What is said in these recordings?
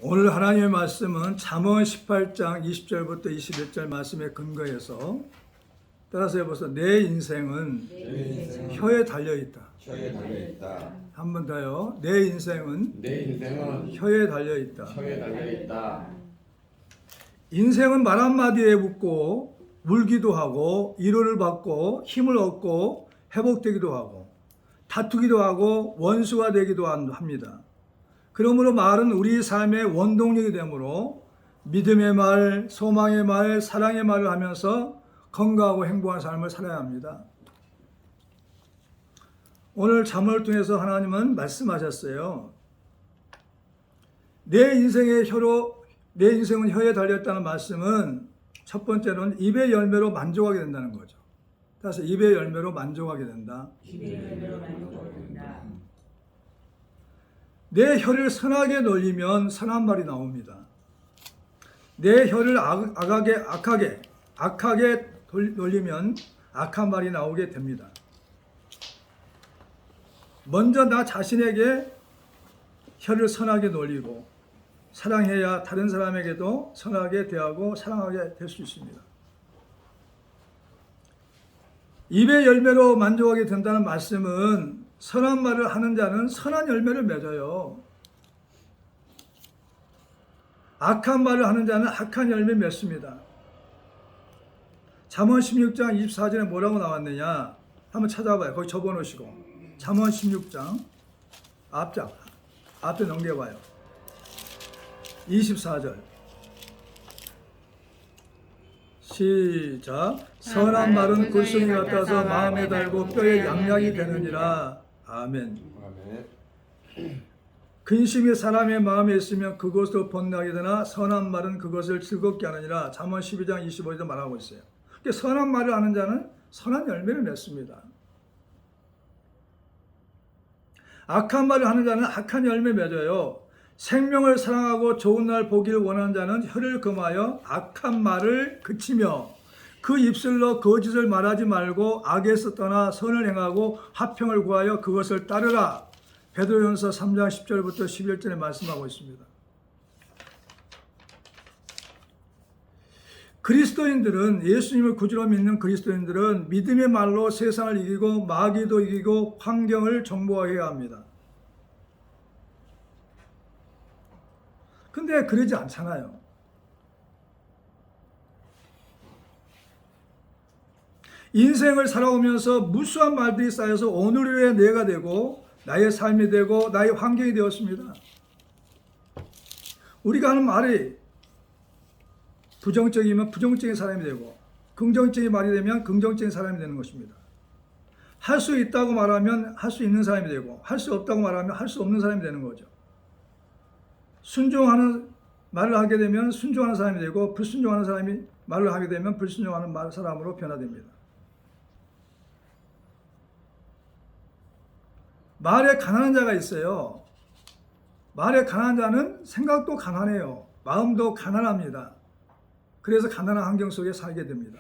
오늘 하나님의 말씀은 잠언 18장 20절부터 21절 말씀에 근거해서 따라서 해보세요. 내 인생은 혀에 달려있다. 혀에 달려있다. 한 번 더요. 내 인생은 혀에 달려있다. 혀에 달려있다. 인생은 말 한마디에 붙고 울기도 하고 위로를 받고 힘을 얻고 회복되기도 하고 다투기도 하고 원수가 되기도 합니다. 그러므로 말은 우리 삶의 원동력이 되므로 믿음의 말, 소망의 말, 사랑의 말을 하면서 건강하고 행복한 삶을 살아야 합니다. 오늘 잠언을 통해서 하나님은 말씀하셨어요. 내 인생은 혀에 달렸다는 말씀은 첫 번째로는 입의 열매로 만족하게 된다는 거죠. 따라서 입의 열매로 만족하게 된다. 내 혀를 선하게 놀리면 선한 말이 나옵니다. 내 혀를 악하게 놀리면 악한 말이 나오게 됩니다. 먼저 나 자신에게 혀를 선하게 놀리고 사랑해야 다른 사람에게도 선하게 대하고 사랑하게 될 수 있습니다. 입의 열매로 만족하게 된다는 말씀은 선한 말을 하는 자는 선한 열매를 맺어요. 악한 말을 하는 자는 악한 열매 맺습니다. 잠언 16장 24절에 뭐라고 나왔느냐 한번 찾아봐요. 거기 접어놓으시고 잠언 16장 앞에 넘겨봐요. 24절 시작. 선한 말은 굴성이 같아서 마음에 달고 뼈에 양약이 되느니라. 아멘. 근심이 사람의 마음에 있으면 그것으로 번뇌하게 되나 선한 말은 그것을 즐겁게 하느니라. 잠언 12장 25절에 말하고 있어요. 선한 말을 하는 자는 선한 열매를 맺습니다. 악한 말을 하는 자는 악한 열매 맺어요. 생명을 사랑하고 좋은 날 보기를 원하는 자는 혀를 금하여 악한 말을 그치며 그 입술로 거짓을 말하지 말고 악에서 떠나 선을 행하고 화평을 구하여 그것을 따르라. 베드로전서 3장 10절부터 11절에 말씀하고 있습니다. 그리스도인들은 예수님을 구주로 믿는 그리스도인들은 믿음의 말로 세상을 이기고 마귀도 이기고 환경을 정복해야 합니다. 근데 그러지 않잖아요. 인생을 살아오면서 무수한 말들이 쌓여서 오늘의 내가 되고 나의 삶이 되고 나의 환경이 되었습니다. 우리가 하는 말이 부정적이면 부정적인 사람이 되고 긍정적인 말이 되면 긍정적인 사람이 되는 것입니다. 할 수 있다고 말하면 할 수 있는 사람이 되고 할 수 없다고 말하면 할 수 없는 사람이 되는 거죠. 순종하는 말을 하게 되면 순종하는 사람이 되고 불순종하는 사람이 말을 하게 되면 불순종하는 사람으로 변화됩니다. 말에 가난한 자가 있어요. 말에 가난한 자는 생각도 가난해요. 마음도 가난합니다. 그래서 가난한 환경 속에 살게 됩니다.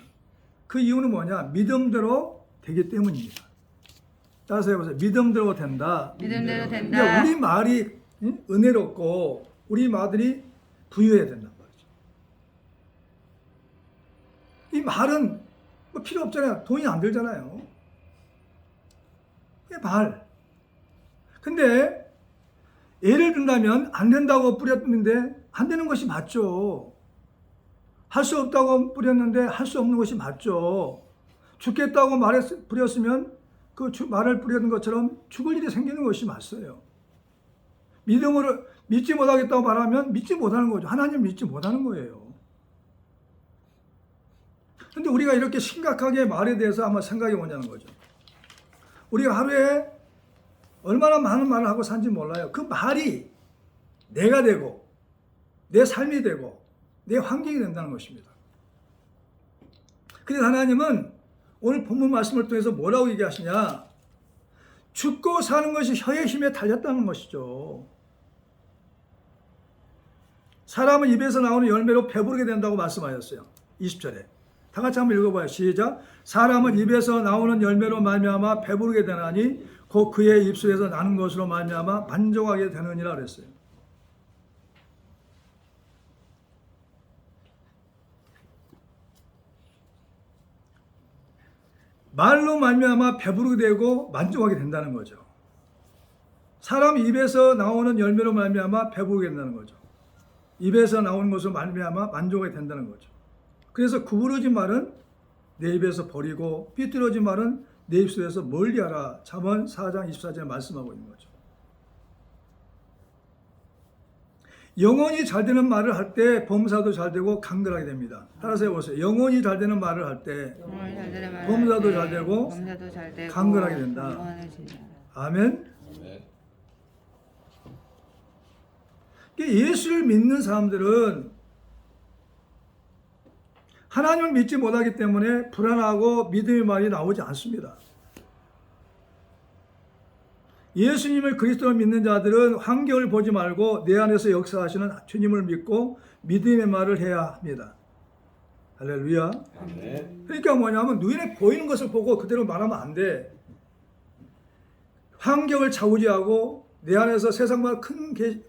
그 이유는 뭐냐? 믿음대로 되기 때문입니다. 따라서 해보세요. 믿음대로 된다. 믿음대로 된다. 그러니까 우리 말이 은혜롭고 우리 말들이 부유해야 된단 말이죠. 이 말은 뭐 필요 없잖아요. 돈이 안 들잖아요. 이게 말. 근데 예를 든다면 안 된다고 뿌렸는데 안 되는 것이 맞죠. 할 수 없다고 뿌렸는데 할 수 없는 것이 맞죠. 죽겠다고 뿌렸으면 그 말을 뿌리는 것처럼 죽을 일이 생기는 것이 맞어요. 믿음으로 믿지 못하겠다고 말하면 믿지 못하는 거죠. 하나님 믿지 못하는 거예요. 그런데 우리가 이렇게 심각하게 말에 대해서 한번 생각해 보자는 거죠. 우리가 하루에 얼마나 많은 말을 하고 산지 몰라요. 그 말이 내가 되고 내 삶이 되고 내 환경이 된다는 것입니다. 그래서 하나님은 오늘 본문 말씀을 통해서 뭐라고 얘기하시냐? 죽고 사는 것이 혀의 힘에 달렸다는 것이죠. 사람은 입에서 나오는 열매로 배부르게 된다고 말씀하셨어요. 20절에. 다 같이 한번 읽어봐요. 시작. 사람은 입에서 나오는 열매로 말미암아 배부르게 되나니 곧 그의 입술에서 나는 것으로 말미암아 만족하게 되느니라 그랬어요. 말로 말미암아 배부르게 되고 만족하게 된다는 거죠. 사람 입에서 나오는 열매로 말미암아 배부르게 된다는 거죠. 입에서 나오는 것으로 말미암아 만족하게 된다는 거죠. 그래서 구부러진 말은 내 입에서 버리고 삐뚤어진 말은 내 입술에서 멀리하라. 잠언 4장 24절에 말씀하고 있는 거죠. 영혼이 잘 되는 말을 할 때 범사도 잘 되고 강건하게 됩니다. 따라서 해보세요. 영혼이 잘 되는 말을 할 때 범사도 잘 되고 강건하게 된다. 아멘. 아멘. 예수를 믿는 사람들은 하나님을 믿지 못하기 때문에 불안하고 믿음의 말이 나오지 않습니다. 예수님을 그리스도를 믿는 자들은 환경을 보지 말고 내 안에서 역사하시는 주님을 믿고 믿음의 말을 해야 합니다. 할렐루야. 아멘. 그러니까 뭐냐면 눈에 보이는 것을 보고 그대로 말하면 안 돼. 환경을 좌우지하고 내 안에서 세상보다 크게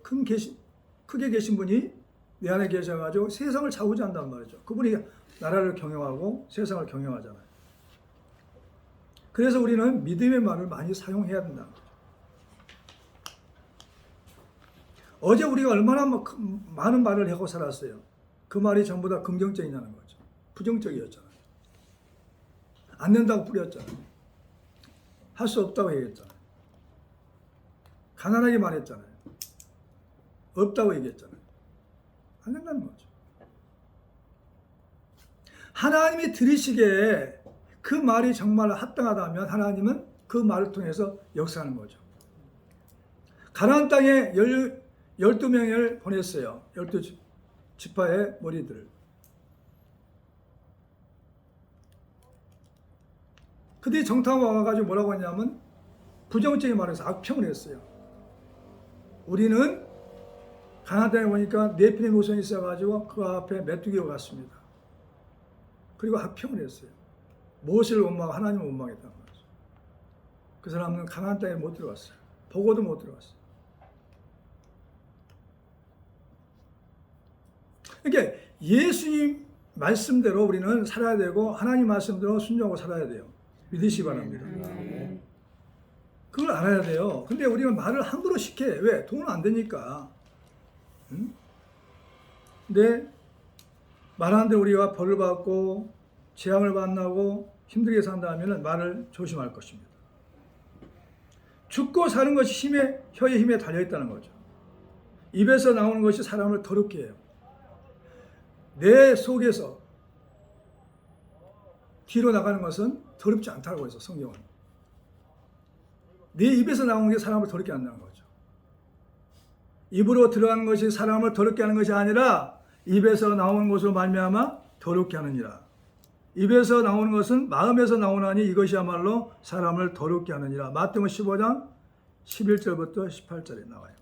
계신 분이 내 안에 계셔가지고 세상을 좌우지한단 말이죠. 그분이 나라를 경영하고 세상을 경영하잖아요. 그래서 우리는 믿음의 말을 많이 사용해야 된다. 어제 우리가 얼마나 많은 말을 하고 살았어요. 그 말이 전부 다 긍정적이냐는 거죠. 부정적이었잖아요. 안 된다고 뿌렸잖아요. 할 수 없다고 얘기했잖아요. 가난하게 말했잖아요. 없다고 얘기했잖아요. 안 된다는 거죠. 하나님이 들으시기에 그 말이 정말 합당하다면 하나님은 그 말을 통해서 역사하는 거죠. 가나안 땅에 12명을 보냈어요. 12지파의 머리들을. 그들이 정탐 와가지고 뭐라고 했냐면 부정적인 말에서 악평을 했어요. 우리는 가나안 땅에 보니까 네피림 모성이 있어가지고 그 앞에 메뚜기가 갔습니다. 그리고 악평을 했어요. 무엇을 원망하고 하나님을 원망했다는 거죠. 그 사람은 가나안 땅에 못 들어갔어요. 보고도 못 들어갔어요. 그러니까 예수님 말씀대로 우리는 살아야 되고 하나님 말씀대로 순종하고 살아야 돼요. 믿으시기 바랍니다. 그걸 알아야 돼요. 근데 우리는 말을 함부로 시켜. 왜? 돈은 안 되니까. 응? 근데 말하는 데 우리가 벌을 받고 재앙을 만나고 힘들게 산다면 말을 조심할 것입니다. 죽고 사는 것이 혀의 힘에 달려있다는 거죠. 입에서 나오는 것이 사람을 더럽게 해요. 내 속에서 뒤로 나가는 것은 더럽지 않다고 해서 성경은. 내 입에서 나오는 게 사람을 더럽게 한다는 거죠. 입으로 들어가는 것이 사람을 더럽게 하는 것이 아니라 입에서 나오는 것으로 말미암아 더럽게 하느니라. 입에서 나오는 것은 마음에서 나오나니 이것이야말로 사람을 더럽게 하느니라. 마태복음 15장 11절부터 18절에 나와요.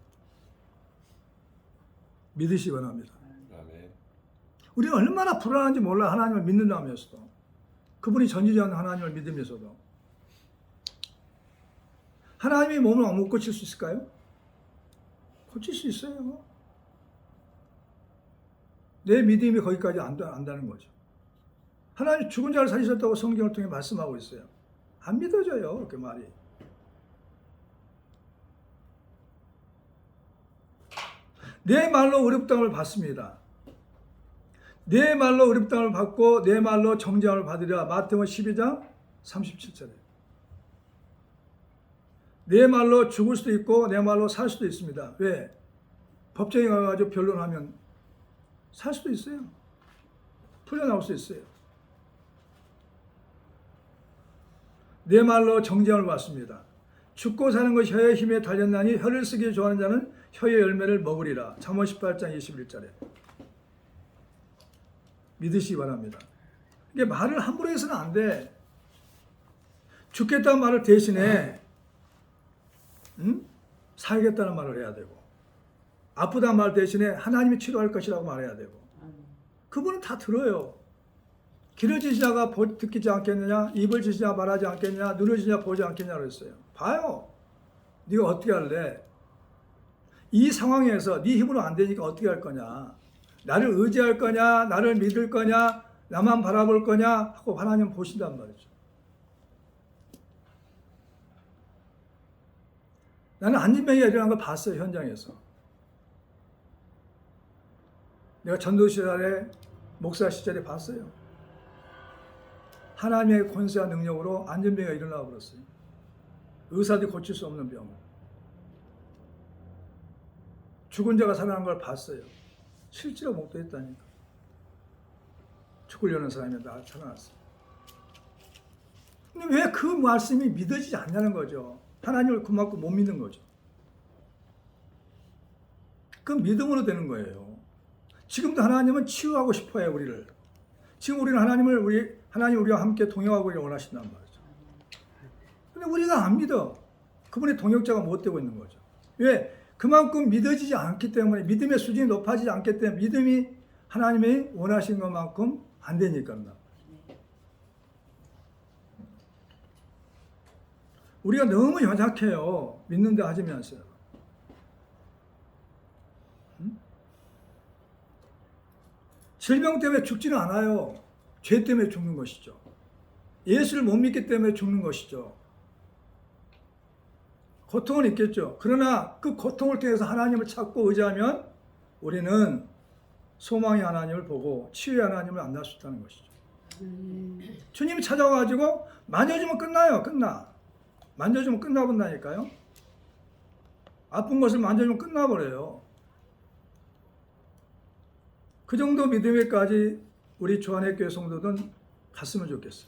믿으시기 바랍니다. 아멘. 우리는 얼마나 불안한지 몰라. 하나님을 믿는다면서도. 그분이 전지전능한 하나님을 믿으면서도. 하나님이 몸을 못 고칠 수 있을까요? 고칠 수 있어요. 내 믿음이 거기까지 안다는 거죠. 하나님 죽은 자를 살리셨다고 성경을 통해 말씀하고 있어요. 안 믿어져요, 그 말이. 내 말로 의롭다함을 받습니다. 내 말로 의롭다함을 받고 내 말로 정죄함을 받으리라. 마태복음 12장 37절에. 내 말로 죽을 수도 있고 내 말로 살 수도 있습니다. 왜? 법정에 가가지고 변론하면 살 수도 있어요. 풀려나올 수 있어요. 내 말로 정죄함을 받습니다. 죽고 사는 것이 혀의 힘에 달렸나니 혀를 쓰기 좋아하는 자는 혀의 열매를 먹으리라. 잠언 18장 21절에. 믿으시기 바랍니다. 이게 말을 함부로 해서는 안 돼. 죽겠다는 말을 대신에 살겠다는 말을 해야 되고, 아프다는 말 대신에 하나님이 치료할 것이라고 말해야 되고. 그분은 다 들어요. 귀를 지지자가 듣지 않겠느냐, 입을 지지자 말하지 않겠냐, 눈을 지지자 보지 않겠냐 그랬어요. 봐요. 네가 어떻게 할래? 이 상황에서 네 힘으로 안 되니까 어떻게 할 거냐? 나를 의지할 거냐, 나를 믿을 거냐, 나만 바라볼 거냐 하고 하나님 보신단 말이죠. 나는 안진병이 일어난 걸 봤어요, 현장에서. 내가 전도 시절에 목사 시절에 봤어요. 하나님의 권세와 능력으로 안진병이 일어나 버렸어요. 의사들이 고칠 수 없는 병. 죽은 자가 살아난 걸 봤어요. 실제로 목도했다니까. 죽으려는 사람이 나 살아났어요. 근데 왜 그 말씀이 믿어지지 않냐는 거죠. 하나님을 그만큼 못 믿는 거죠. 그건 믿음으로 되는 거예요. 지금도 하나님은 치유하고 싶어요, 우리를. 지금 우리는 하나님 우리와 함께 동역하기를 원하신단 말이죠. 근데 우리가 안 믿어. 그분의 동역자가 못 되고 있는 거죠. 왜? 그만큼 믿어지지 않기 때문에, 믿음의 수준이 높아지지 않기 때문에, 믿음이 하나님이 원하신 것만큼 안 되니까. 우리가 너무 연약해요. 믿는다 하지면서요. 질병 때문에 죽지는 않아요. 죄 때문에 죽는 것이죠. 예수를 못 믿기 때문에 죽는 것이죠. 고통은 있겠죠. 그러나 그 고통을 통해서 하나님을 찾고 의지하면 우리는 소망의 하나님을 보고 치유의 하나님을 만날 수 있다는 것이죠. 주님이 찾아와가지고 만져주면 끝나요. 만져주면 끝나본다니까요. 아픈 것을 만져주면 끝나버려요. 그 정도 믿음에까지 우리 조한의 교회 성도들은 갔으면 좋겠어요.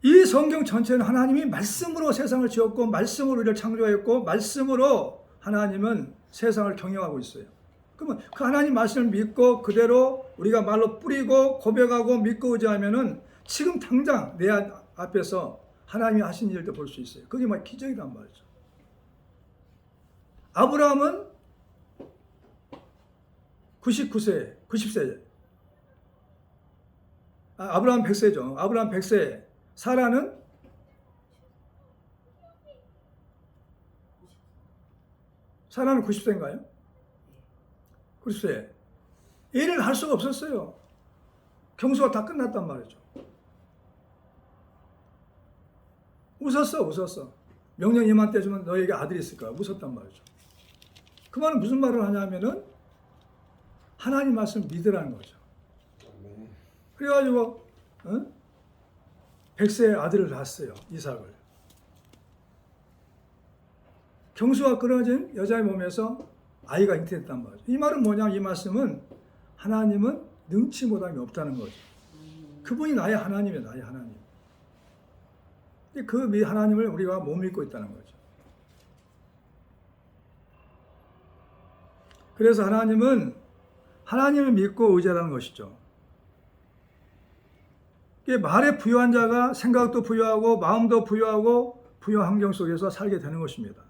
이 성경 전체는 하나님이 말씀으로 세상을 지었고 말씀으로 우리를 창조했고 말씀으로 하나님은 세상을 경영하고 있어요. 그러면 그 하나님 말씀을 믿고 그대로 우리가 말로 뿌리고 고백하고 믿고 의지하면은 지금 당장 내 앞에서 하나님이 하신 일도 볼 수 있어요. 그게 막 기적이란 말이죠. 아브라함은 90세. 아브라함 100세죠. 아브라함 100세. 사라는 90세인가요? 90세. 일을 할 수가 없었어요. 경수가 다 끝났단 말이죠. 웃었어. 명령 이만 떼주면 너에게 아들이 있을 거야. 웃었단 말이죠. 그 말은 무슨 말을 하냐면은 하나님 말씀을 믿으라는 거죠. 그래가지고 100세의 아들을 낳았어요. 이삭을. 경수가 끊어진 여자의 몸에서 아이가 잉태했단 말이죠. 이 말은 뭐냐? 이 말씀은 하나님은 능치 못함이 없다는 거죠. 그분이 나의 하나님이에요. 나의 하나님. 그 하나님을 우리가 못 믿고 있다는 거죠. 그래서 하나님은 하나님을 믿고 의지하라는 것이죠. 말에 부유한 자가 생각도 부유하고 마음도 부유하고 부유한 환경 속에서 살게 되는 것입니다.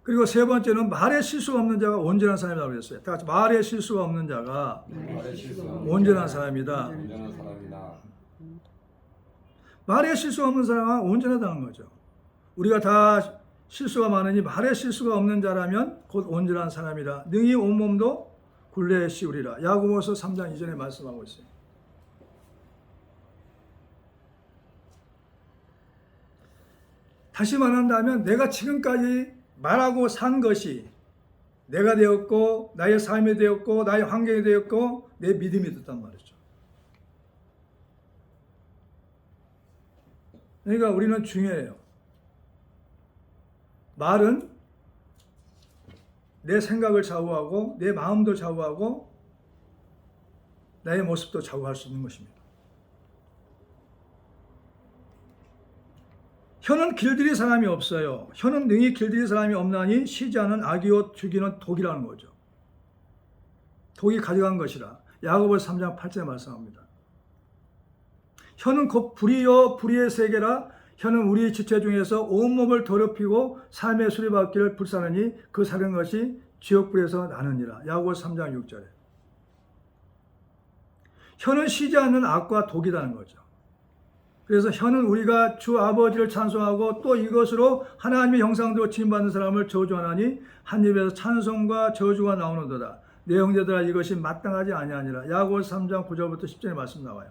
그리고 세 번째는 말에 실수가 없는 자가 온전한 사람이라고 그랬어요. 다 같이 말에 실수가 없는 자가 온전한 사람이다. 말에 실수가 없는 사람은 온전하다는 거죠. 우리가 다 실수가 많으니 말에 실수가 없는 자라면 곧 온전한 사람이라. 능히 온몸도 굴레에 씌우리라. 야고보서 3장 2절에 말씀하고 있어요. 다시 말한다면 내가 지금까지 말하고 산 것이 내가 되었고 나의 삶이 되었고 나의 환경이 되었고 내 믿음이 됐단 말이죠. 그러니까 우리는 중요해요. 말은 내 생각을 좌우하고 내 마음도 좌우하고 나의 모습도 좌우할 수 있는 것입니다. 혀는 길들일 사람이 없어요. 혀는 능히 길들일 사람이 없나니 쉬지 않은 악이요 죽이는 독이라는 거죠. 독이 가져간 것이라. 야고보서 3장 8절에 말씀합니다. 혀는 곧 불이요 불의의 세계라. 혀는 우리 지체 중에서 온몸을 더럽히고 삶의 수리받기를 불사르니 그 사는 것이 지옥불에서 나느니라. 야고보서 3장 6절에. 혀는 쉬지 않는 악과 독이라는 거죠. 그래서 혀는 우리가 주 아버지를 찬송하고 또 이것으로 하나님의 형상대로 지음받는 사람을 저주하나니 한 입에서 찬송과 저주가 나오는도다. 내 형제들아 이것이 마땅하지 아니하니라. 야고보서 3장 9절부터 10절에 말씀 나와요.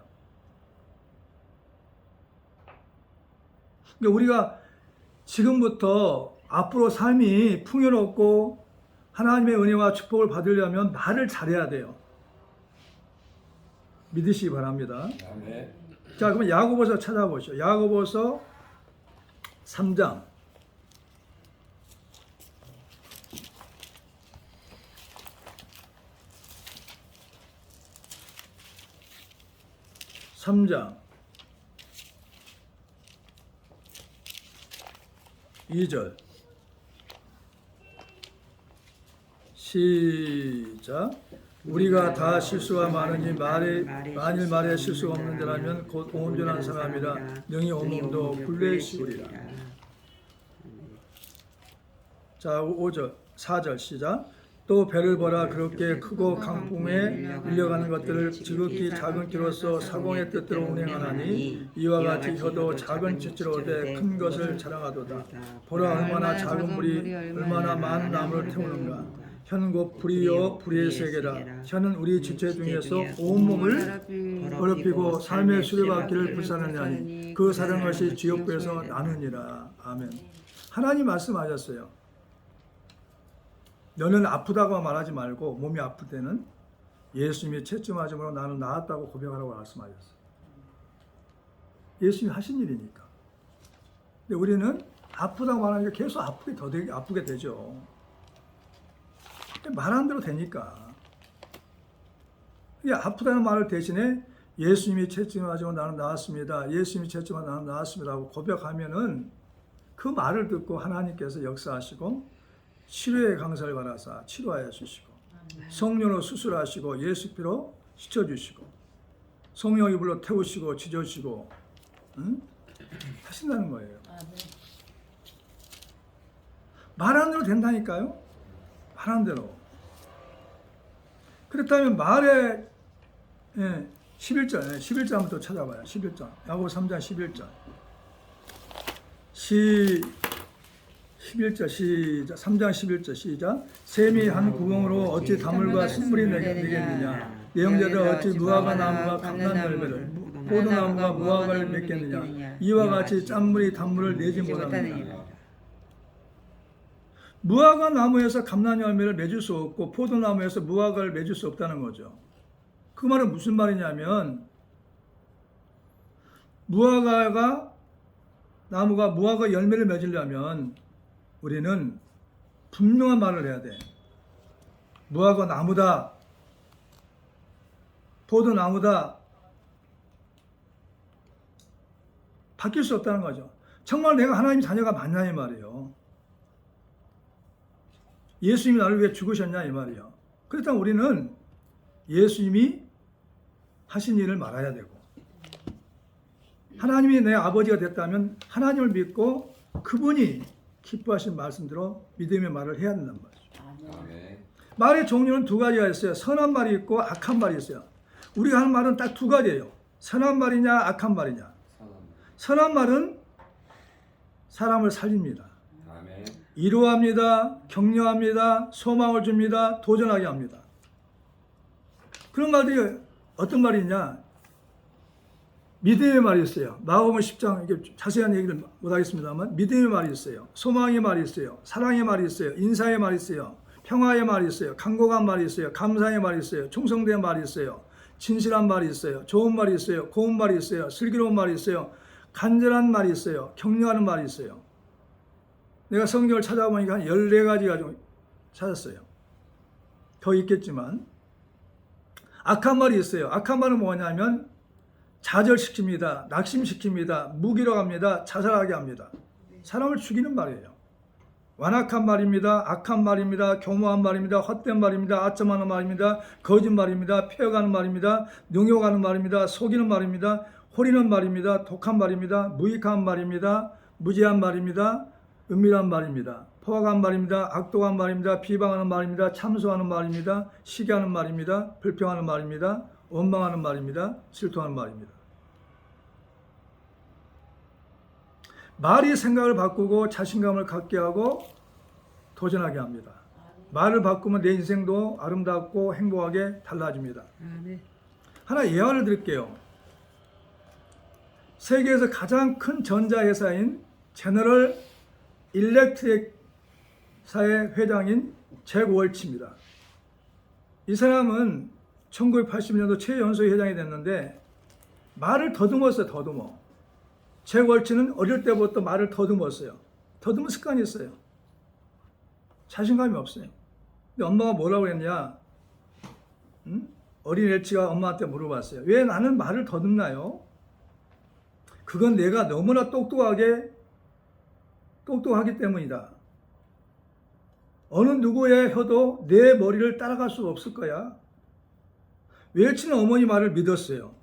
그러니까 우리가 지금부터 앞으로 삶이 풍요롭고 하나님의 은혜와 축복을 받으려면 말을 잘해야 돼요. 믿으시기 바랍니다. 아멘. 자, 그러면 야고보서 찾아보시죠. 야고보서 3장. 3장 2절 시작. 우리가 다 실수가 많으니 만일 말에 실수가 없는 자라면 곧 온전한 사람이라 능히 온몸도 불례시우리라. 자, 5절 4절 시작. 또 배를 보라. 그렇게 크고 강풍에 밀려가는 것들을 지극히 작은 키로서 사공의 뜻대로 운행하나니 이와 같이 혀도 작은 지치로 오되 큰 것을 자랑하도다. 보라, 얼마나 작은 불이 얼마나 많은 나무를 태우는가. 혀는 곧 불이요 불의 세계라. 혀는 우리 지체 중에서 온몸을 더럽히고 삶의 수레바퀴를 불사르냐니 그 사는 것이 지옥불에서 나느니라. 아멘. 하나님 말씀하셨어요. 너는 아프다고 말하지 말고 몸이 아플 때는 예수님이 채점하심으로 나는 나았다고 고백하라고 말씀하셨어요. 예수님이 하신 일이니까. 근데 우리는 아프다고 말하니까 계속 아프게 되죠. 말한 대로 되니까. 아프다는 말을 대신에 예수님이 채점하심으로 나는 나았습니다. 예수님이 채점하심으로 나는 나았습니다 하고 고백하면은 그 말을 듣고 하나님께서 역사하시고 치료의 강사를 받아서 치료하여 주시고 성령으로 수술하시고 예수 피로 씻어주시고 성령의 불로 태우시고 지져주시고 하신다는 거예요. 말한 대로 된다니까요. 말한 대로. 그렇다면 말에 11절 한번 또 찾아봐요. 11절 야고보 3장 11절 11절 시작. 3장 11절 시작. 샘이 한 구멍으로 어찌 다물과 숯불이 내겠느냐. 내형제들 어찌 무화과 나무가 감람 열매를 포도나무가 무화과를 맺겠느냐. 이와 같이 짠물이 단물을 내지 못하느냐. 무화과 나무에서 감람 열매를 맺을 수 없고 포도나무에서 무화과를 맺을 수 없다는 거죠. 그 말은 무슨 말이냐면 나무가 무화과 열매를 맺으려면 우리는 분명한 말을 해야 돼. 무화과 나무다. 포도나무다. 바뀔 수 없다는 거죠. 정말 내가 하나님 자녀가 맞냐 이 말이에요. 예수님이 나를 위해 죽으셨냐 이 말이에요. 그렇다면 우리는 예수님이 하신 일을 말해야 되고 하나님이 내 아버지가 됐다면 하나님을 믿고 그분이 기뻐하신 말씀대로 믿음의 말을 해야 된단 말이죠. 아멘. 말의 종류는 두 가지가 있어요. 선한 말이 있고 악한 말이 있어요. 우리가 하는 말은 딱 두 가지예요. 선한 말이냐 악한 말이냐. 선한 말은 사람을 살립니다. 아멘. 위로합니다. 격려합니다. 소망을 줍니다. 도전하게 합니다. 그런 말들이 어떤 말이냐. 믿음의 말이 있어요. 마가복음 10장 이게 자세한 얘기를 못하겠습니다만 믿음의 말이 있어요. 소망의 말이 있어요. 사랑의 말이 있어요. 인사의 말이 있어요. 평화의 말이 있어요. 간곡한 말이 있어요. 감사의 말이 있어요. 충성된 말이 있어요. 진실한 말이 있어요. 좋은 말이 있어요. 고운 말이 있어요. 슬기로운 말이 있어요. 간절한 말이 있어요. 격려하는 말이 있어요. 내가 성경을 찾아보니까 한 14가지가 좀 찾았어요. 더 있겠지만 악한 말이 있어요. 악한 말은 뭐냐면 좌절시킵니다. 낙심시킵니다. 무기력합니다. 자살하게 합니다. 사람을 죽이는 말이에요. 완악한 말입니다. 악한 말입니다. 교모한 말입니다. 헛된 말입니다. 아첨하는 말입니다. 거짓말입니다. 폐어가는 말입니다. 능욕하는 말입니다. 속이는 말입니다. 호리는 말입니다. 독한 말입니다. 무익한 말입니다. 무지한 말입니다. 은밀한 말입니다. 포악한 말입니다. 악독한 말입니다. 비방하는 말입니다. 참소하는 말입니다. 시기하는 말입니다. 불평하는 말입니다. 원망하는 말입니다. 질투하는 말입니다. 말이 생각을 바꾸고 자신감을 갖게 하고 도전하게 합니다. 말을 바꾸면 내 인생도 아름답고 행복하게 달라집니다. 하나 예화를 드릴게요. 세계에서 가장 큰 전자회사인 제너럴 일렉트릭사의 회장인 잭 월치입니다. 이 사람은 1980년도 최연소 회장이 됐는데 말을 더듬었어요. 더듬어. 잭 월치는 어릴 때부터 말을 더듬었어요. 더듬은 습관이 있어요. 자신감이 없어요. 근데 엄마가 뭐라고 했냐? 어린 엘치가 엄마한테 물어봤어요. 왜 나는 말을 더듬나요? 그건 내가 너무나 똑똑하기 때문이다. 어느 누구의 혀도 내 머리를 따라갈 수 없을 거야. 웰치는 어머니 말을 믿었어요.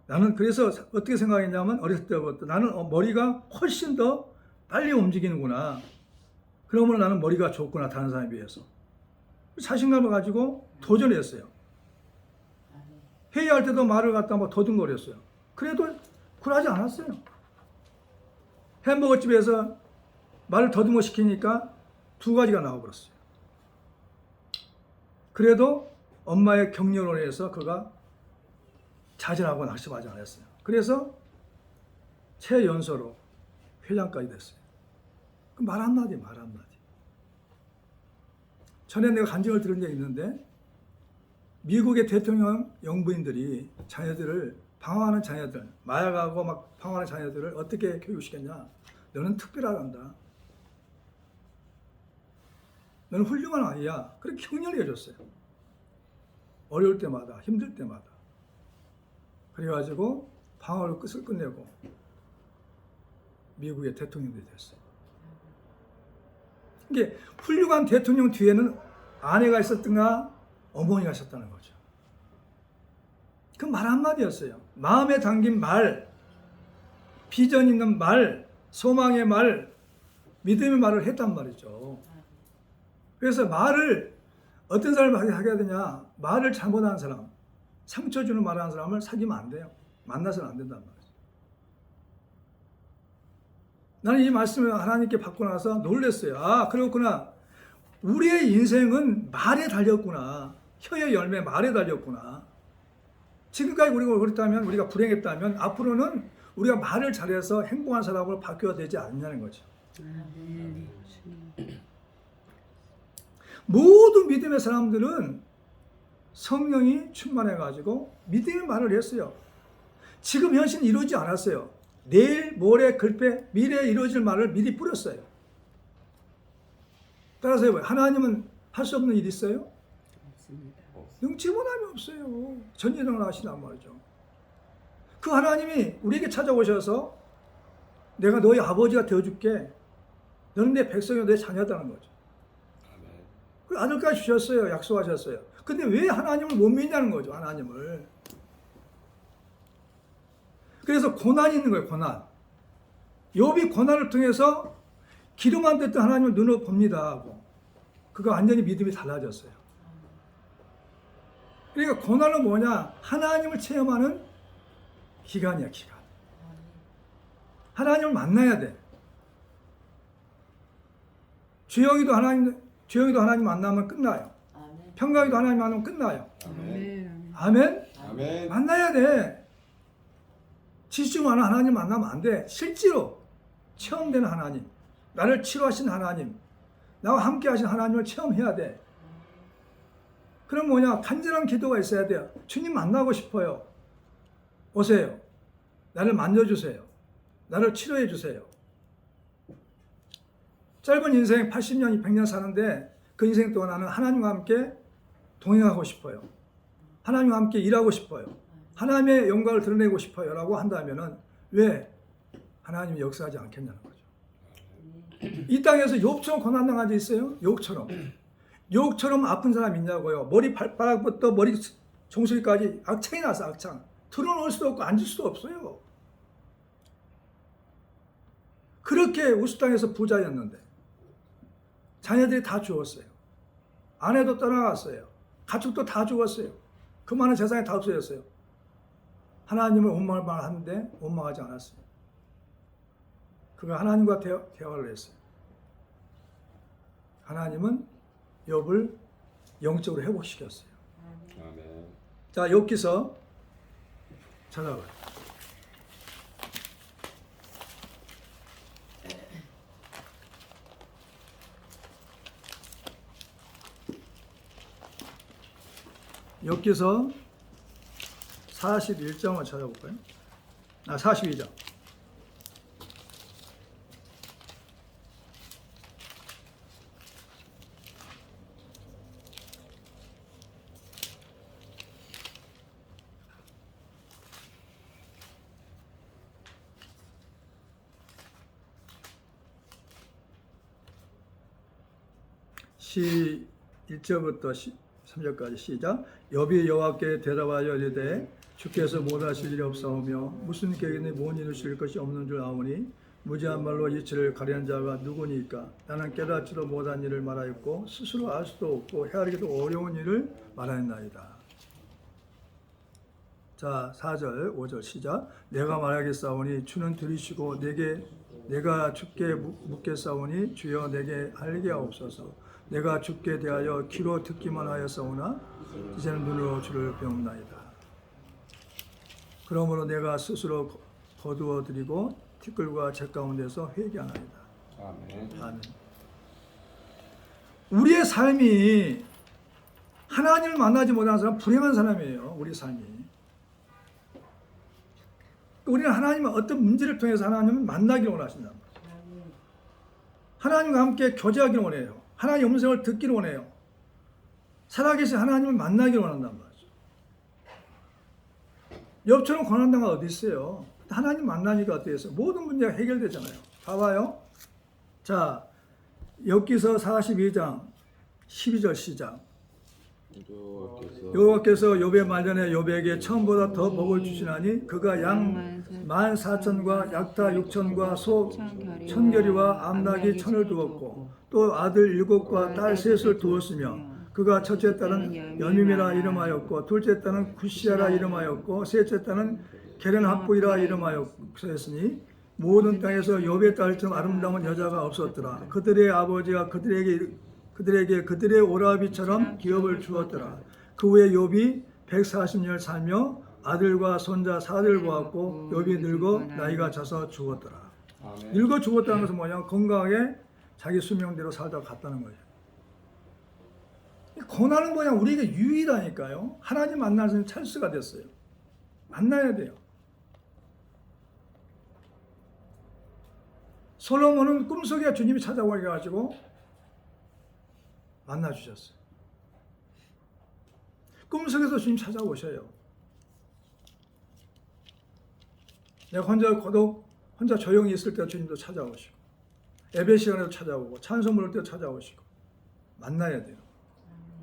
나는 그래서 어떻게 생각했냐면 어렸을 때부터 나는 머리가 훨씬 더 빨리 움직이는구나. 그러면 나는 머리가 좋구나 다른 사람에 비해서. 자신감을 가지고 도전했어요. 회의할 때도 말을 갖다 막 더듬거렸어요. 그래도 굴하지 않았어요. 햄버거 집에서 말을 더듬어 시키니까 2가지가 나와버렸어요. 그래도 엄마의 격려로 해서 그가 자진하고 낙심하지 않았어요. 그래서 최연소로 회장까지 됐어요. 말 한마디. 전에 내가 간증을 들은 적이 있는데 미국의 대통령 영부인들이 자녀들을 방황하는 자녀들, 마약하고 막 방황하는 자녀들을 어떻게 교육시켰냐? 너는 특별하단다. 너는 훌륭한 아이야. 그렇게 격려를 해줬어요. 어려울 때마다, 힘들 때마다. 그래가지고 방황을 끝을 끝내고 미국의 대통령이 됐어요. 이게 훌륭한 대통령 뒤에는 아내가 있었든가 어머니가 있었다는 거죠. 그 말 한마디였어요. 마음에 담긴 말, 비전 있는 말, 소망의 말, 믿음의 말을 했단 말이죠. 그래서 말을 어떤 사람을 하게 되냐? 말을 잘못하는 사람, 상처 주는 말을 하는 사람을 사귀면 안 돼요. 만나서는 안 된단 말이죠. 나는 이 말씀을 하나님께 받고 나서 놀랐어요. 아, 그렇구나. 우리의 인생은 말에 달렸구나. 혀의 열매 말에 달렸구나. 지금까지 우리가 그렇다면, 우리가 불행했다면 앞으로는 우리가 말을 잘해서 행복한 사람으로 바뀌어야 되지 않느냐는 거죠. 모든 믿음의 사람들은 성령이 충만해가지고 믿음의 말을 했어요. 지금 현실은 이루어지지 않았어요. 내일, 모레, 글패, 미래에 이루어질 말을 미리 뿌렸어요. 따라서 해봐요. 하나님은 할 수 없는 일 있어요? 없습니다. 능치문함이 없어요. 전지전능을 하시단 말이죠. 그 하나님이 우리에게 찾아오셔서 내가 너희 아버지가 되어줄게. 너는 내 백성이요 내 자녀다는 거죠. 그 아들까지 주셨어요. 약속하셨어요. 근데 왜 하나님을 못 믿냐는 거죠. 하나님을. 그래서 고난이 있는 거예요. 고난. 욥이 고난을 통해서 기름 안 됐던 하나님을 눈으로 봅니다 하고 그가 완전히 믿음이 달라졌어요. 그러니까 고난은 뭐냐? 하나님을 체험하는 기간이야. 기간. 하나님을 만나야 돼. 주영이도 하나님 만나면 끝나요. 아멘. 평강이도 하나님 만나면 끝나요. 아멘. 아멘? 아멘. 만나야 돼. 지수만은 하나님 만나면 안 돼. 실제로 체험되는 하나님, 나를 치료하신 하나님, 나와 함께 하신 하나님을 체험해야 돼. 그럼 뭐냐? 간절한 기도가 있어야 돼요. 주님 만나고 싶어요. 오세요. 나를 만져주세요. 나를 치료해 주세요. 짧은 인생 80년, 100년 사는데 그 인생 동안 나는 하나님과 함께 동행하고 싶어요. 하나님과 함께 일하고 싶어요. 하나님의 영광을 드러내고 싶어요. 라고 한다면은 왜 하나님이 역사하지 않겠냐는 거죠. 이 땅에서 욥처럼 고난당한 자 있어요? 욥처럼 아픈 사람 있냐고요. 머리 발바닥부터 머리 종소리까지 악창이 나서 악창. 들어놓을 수도 없고 앉을 수도 없어요. 그렇게 우스 땅에서 부자였는데 자녀들이 다 죽었어요. 아내도 떠나갔어요. 가축도 다 죽었어요. 그 많은 재산이 다 없어졌어요. 하나님을 원망할 만하는데 원망하지 않았어요. 그가 하나님과 대화를 했어요. 하나님은 욥을 영적으로 회복시켰어요. 아멘. 자, 욥기서 찾아봐요. 엽기서 41장을 찾아볼까요? 42장. 시 1절부터 3절까지 시작. 욥이 여호와께 대답하여 이르되 주께서 못하실 일이 없사오며 무슨 계획이 못 이루실 것이 없는 줄 아오니 무지한 말로 이치를 가리는 자가 누구니까. 나는 깨닫지도 못한 일을 말하였고 스스로 알 수도 없고 헤아리기도 어려운 일을 말하였나이다. 자, 4절 5절 시작. 내가 말하겠사오니 주는 들으시고 내가 주께 묻겠사오니 주여 내게 알게 하옵소서. 내가 주께 대하여 귀로 듣기만 하였사오나 이제는 눈으로 주를 배움나이다. 그러므로 내가 스스로 거두어 드리고 티끌과 재 가운데서 회개하나이다. 아멘. 아멘. 우리의 삶이 하나님을 만나지 못하는 사람 불행한 사람이에요. 우리 삶이. 우리는 하나님은 어떤 문제를 통해서 하나님을 만나기를 원하신다. 하나님과 함께 교제하기를 원해요. 하나님의 음성을 듣기를 원해요. 살아계신 하나님을 만나기를 원한단 말이죠. 욥처럼 고난당한 어디 있어요? 하나님 만나니까 어떻게 했어요? 모든 문제가 해결되잖아요. 봐봐요. 자, 욥기서 42장 12절 시작. 여호와께서 욥의 말년에 욥에게 처음보다 더 복을 주시나니 그가 양 14,000과 약타 6,000과 소 1,000결이와 암낙이 1,000을 두었고 또 아들 7과 딸 3을 두었으며 그가 첫째 딸은 여밈이라 이름하였고 둘째 딸은 구시아라 이름하였고 셋째 딸은 게렌합부이라 이름하였으니 모든 땅에서 욥의 딸처럼 아름다운 여자가 없었더라. 그들의 아버지가 그들에게 그들의 오라비처럼 기업을 주었더라. 그 후에 욥이 140년 살며 아들과 손자 사들 보았고 욥이 늙어 나이가 차서 죽었더라. 아멘. 늙어 죽었다는 것은 뭐냐? 건강하게 자기 수명대로 살다가 갔다는 거예요. 고난은 뭐냐? 우리에게 유일하니까요. 하나님 만날 수 있는 찬스가 됐어요. 만나야 돼요. 솔로몬은 꿈속에 주님이 찾아오게 해가지고 만나주셨어요. 꿈속에서 주님 찾아오셔요. 내가 혼자 조용히 있을 때 주님도 찾아오시고 예배 시간에도 찾아오고 찬송 부를 때도 찾아오시고 만나야 돼요.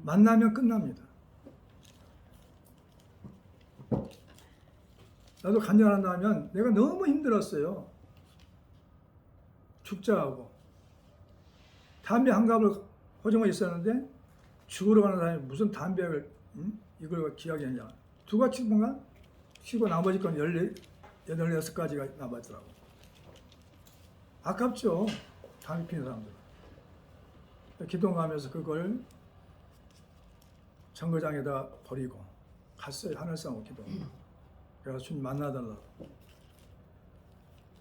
만나면 끝납니다. 나도 간증한다면 내가 너무 힘들었어요. 죽자하고 담배 한 갑을 호정어 있었는데 죽으러 가는 사람이 무슨 담배를 이걸 기약했냐. 두 가지 뭔가 치고 나머지 건 16가지가 남았더라고. 아깝죠. 담배 피는 사람들. 기도하면서 그걸 정거장에다 버리고 갔어요. 하늘상으로 기도. 그래서 주님 만나달라고.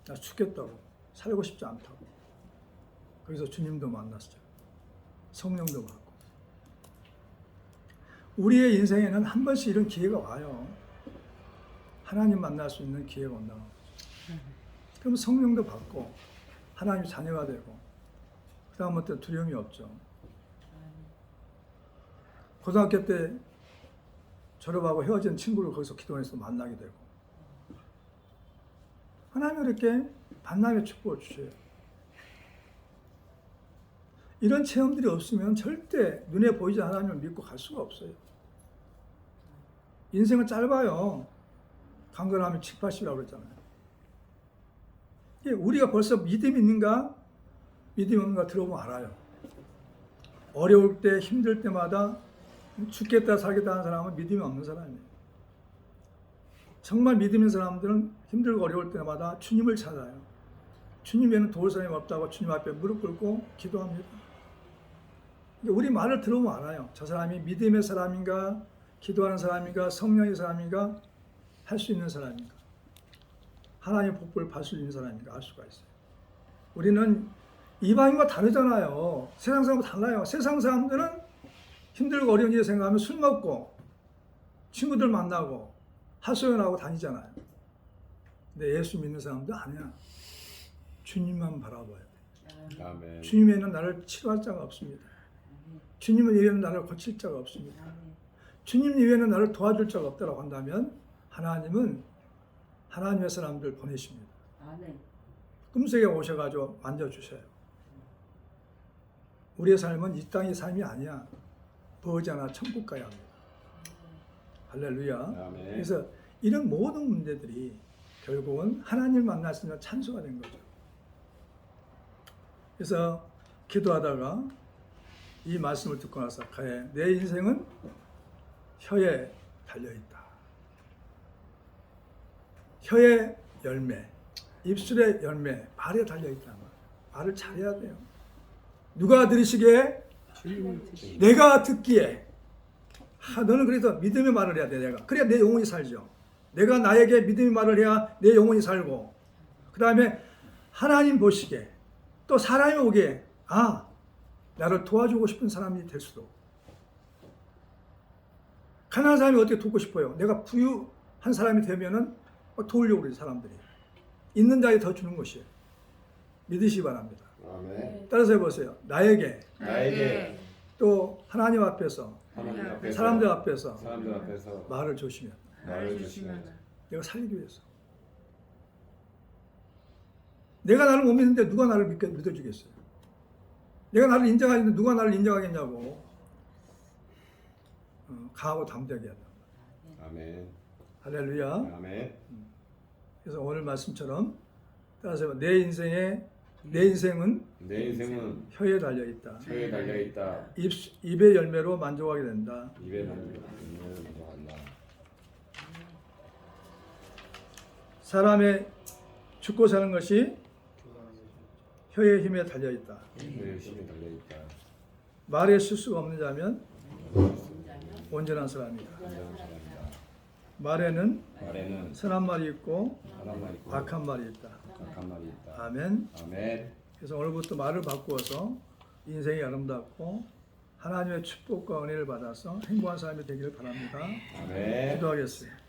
나 죽겠다고. 살고 싶지 않다고. 거기서 주님도 만났어요. 성령도 받고. 우리의 인생에는 한 번씩 이런 기회가 와요. 하나님 만날 수 있는 기회가 온다는 거죠. 그럼 성령도 받고 하나님 자녀가 되고 그 다음부터 두려움이 없죠. 고등학교 때 졸업하고 헤어진 친구를 거기서 기도해서 만나게 되고 하나님이 이렇게 만남의 축복을 주셔요. 이런 체험들이 없으면 절대 눈에 보이지 않는 하나님을 믿고 갈 수가 없어요. 인생은 짧아요. 강건하면 7, 80이라고 그랬잖아요. 우리가 벌써 믿음이 있는가 믿음이 없는가 들어보면 알아요. 어려울 때 힘들 때마다 죽겠다 살겠다 하는 사람은 믿음이 없는 사람이에요. 정말 믿음 있는 사람들은 힘들고 어려울 때마다 주님을 찾아요. 주님에는 도울 사람이 없다고 주님 앞에 무릎 꿇고 기도합니다. 우리 말을 들어보면 알아요. 저 사람이 믿음의 사람인가 기도하는 사람인가 성령의 사람인가 할 수 있는 사람인가 하나님의 복을 받을 수 있는 사람인가 알 수가 있어요. 우리는 이방인과 다르잖아요. 세상 사람과 달라요. 세상 사람들은 힘들고 어려운 일을 생각하면 술 먹고 친구들 만나고 하소연하고 다니잖아요. 근데 예수 믿는 사람도 아니야. 주님만 바라봐야 돼. 아멘. 주님에는 나를 치료할 자가 없습니다. 주님 이외에는 나를 고칠 자가 없습니다. 주님 이외에는 나를 도와줄 자가 없다고 한다면 하나님은 하나님의 사람들 보내십니다. 아멘. 꿈속에 오셔가지고 만져주셔요. 우리의 삶은 이 땅의 삶이 아니야. 버자나 천국 가야 합니다. 할렐루야. 아멘. 그래서 이런 모든 문제들이 결국은 하나님을 만날 수 있는 찬수가 된 거죠. 그래서 기도하다가 이 말씀을 듣고 나서 그의 내 인생은 혀에 달려있다. 혀의 열매, 입술의 열매, 말에 달려있다. 말을 잘해야 돼요. 누가 들으시기에? 주님 내가 듣기에. 너는 그래서 믿음의 말을 해야 돼. 내가. 그래야 내 영혼이 살죠. 내가 나에게 믿음의 말을 해야 내 영혼이 살고, 그 다음에 하나님 보시기에, 또 사람이 오기에, 나를 도와주고 싶은 사람이 될 수도. 가난한 사람이 어떻게 돕고 싶어요? 내가 부유한 사람이 되면은 도우려고 그래요, 사람들이. 있는 자에 더 주는 것이에요. 믿으시기 바랍니다. 아멘. 따라서 해보세요. 나에게, 나에게 또 하나님 앞에서, 하나님 앞에서 사람들 앞에서 사람들 앞에서 말을 조심해. 말을 주시면 내가 살리기 위해서. 내가 나를 못 믿는데 누가 나를 믿어주겠어요? 내가 나를 인정하는데 누가 나를 인정하겠냐고. 강하고 담대하게 한다. 아멘. 할렐루야. 아멘. 그래서 오늘 말씀처럼 따라서 내 인생은 내 인생은 혀에 달려 있다. 혀에 달려 있다. 입의 열매로 만족하게 된다. 입에 만족한다. 사람의 죽고 사는 것이 혀의 힘에 달려 있다. 혀에 힘이 달려 있다. 말에 실수가 없는 자면 온전한 사람이다. 완전한 사람이다. 말에는 말에는 선한 말이 있고 선한 말이 있고 악한 말이 있다. 악한 말이 있다. 아멘. 아멘. 그래서 오늘부터 말을 바꾸어서 인생이 아름답고 하나님의 축복과 은혜를 받아서 행복한 삶이 되기를 바랍니다. 아멘. 기도하겠습니다.